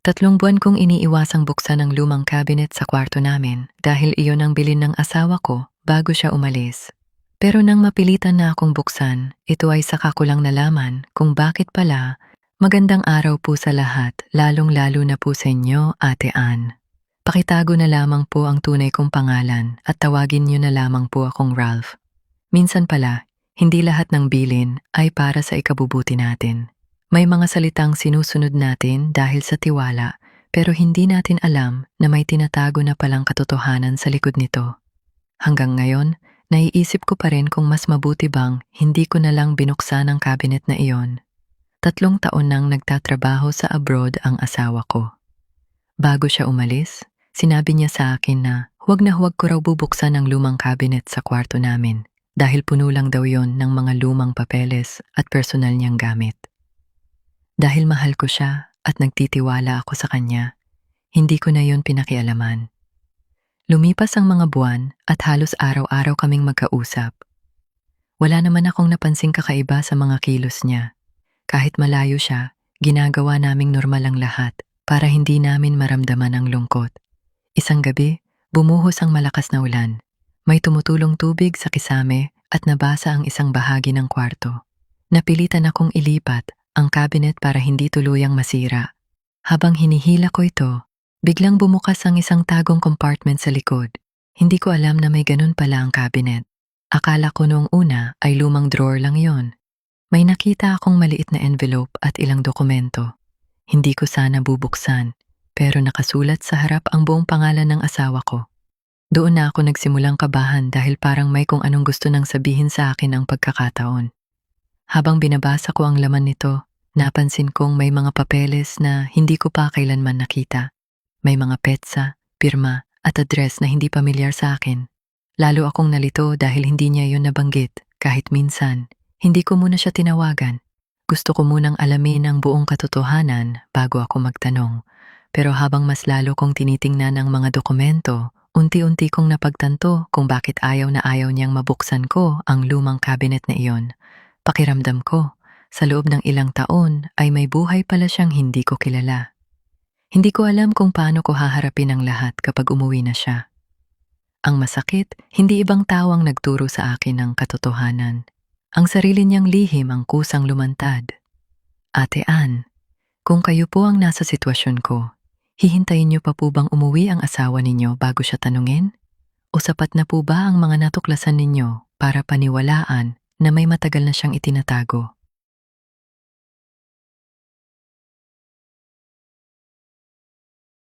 3 buwan kong iniiwasang buksan ang lumang cabinet sa kwarto namin dahil iyon ang bilin ng asawa ko bago siya umalis. Pero nang mapilitan na akong buksan, ito ay saka ko lang nalaman kung bakit pala. Magandang araw po sa lahat, lalong-lalo na po sa inyo, Ate Ann. Pakitago na lamang po ang tunay kong pangalan at tawagin niyo na lamang po akong Ralph. Minsan pala, hindi lahat ng bilin ay para sa ikabubuti natin. May mga salitang sinusunod natin dahil sa tiwala, pero hindi natin alam na may tinatago na palang katotohanan sa likod nito. Hanggang ngayon, naiisip ko pa rin kung mas mabuti bang hindi ko na lang binuksan ang cabinet na iyon. 3 taon nang nagtatrabaho sa abroad ang asawa ko. Bago siya umalis, sinabi niya sa akin na huwag ko raw bubuksan ang lumang cabinet sa kwarto namin dahil puno lang daw yon ng mga lumang papeles at personal niyang gamit. Dahil mahal ko siya at nagtitiwala ako sa kanya, hindi ko na yon pinakialaman. Lumipas ang mga buwan at halos araw-araw kaming magkausap. Wala naman akong napansing kakaiba sa mga kilos niya. Kahit malayo siya, ginagawa naming normal ang lahat para hindi namin maramdaman ang lungkot. Isang gabi, bumuhos ang malakas na ulan. May tumutulong tubig sa kisame at nabasa ang isang bahagi ng kwarto. Napilitan akong ilipat ang cabinet para hindi tuluyang masira. Habang hinihila ko ito, biglang bumukas ang isang tagong compartment sa likod. Hindi ko alam na may ganun pala ang cabinet. Akala ko noong una ay lumang drawer lang yon. May nakita akong maliit na envelope at ilang dokumento. Hindi ko sana bubuksan, pero nakasulat sa harap ang buong pangalan ng asawa ko. Doon na ako nagsimulang kabahan dahil parang may kung anong gusto nang sabihin sa akin ang pagkakataon. Habang binabasa ko ang laman nito, napansin kong may mga papeles na hindi ko pa kailanman nakita. May mga petsa, pirma at address na hindi pamilyar sa akin. Lalo akong nalito dahil hindi niya yon nabanggit kahit minsan. Hindi ko muna siya tinawagan. Gusto ko munang alamin ang buong katotohanan bago ako magtanong. Pero habang mas lalo kong tinitingnan ang mga dokumento, unti-unti kong napagtanto kung bakit ayaw na ayaw niyang mabuksan ko ang lumang cabinet na iyon. Pakiramdam ko, sa loob ng ilang taon ay may buhay pala siyang hindi ko kilala. Hindi ko alam kung paano ko haharapin ang lahat kapag umuwi na siya. Ang masakit, hindi ibang tao ang nagturo sa akin ng katotohanan. Ang sarili niyang lihim ang kusang lumantad. Ate Ann, kung kayo po ang nasa sitwasyon ko, hihintayin niyo pa po bang umuwi ang asawa ninyo bago siya tanungin? O sapat na po ba ang mga natuklasan ninyo para paniwalaan na may matagal na siyang itinatago?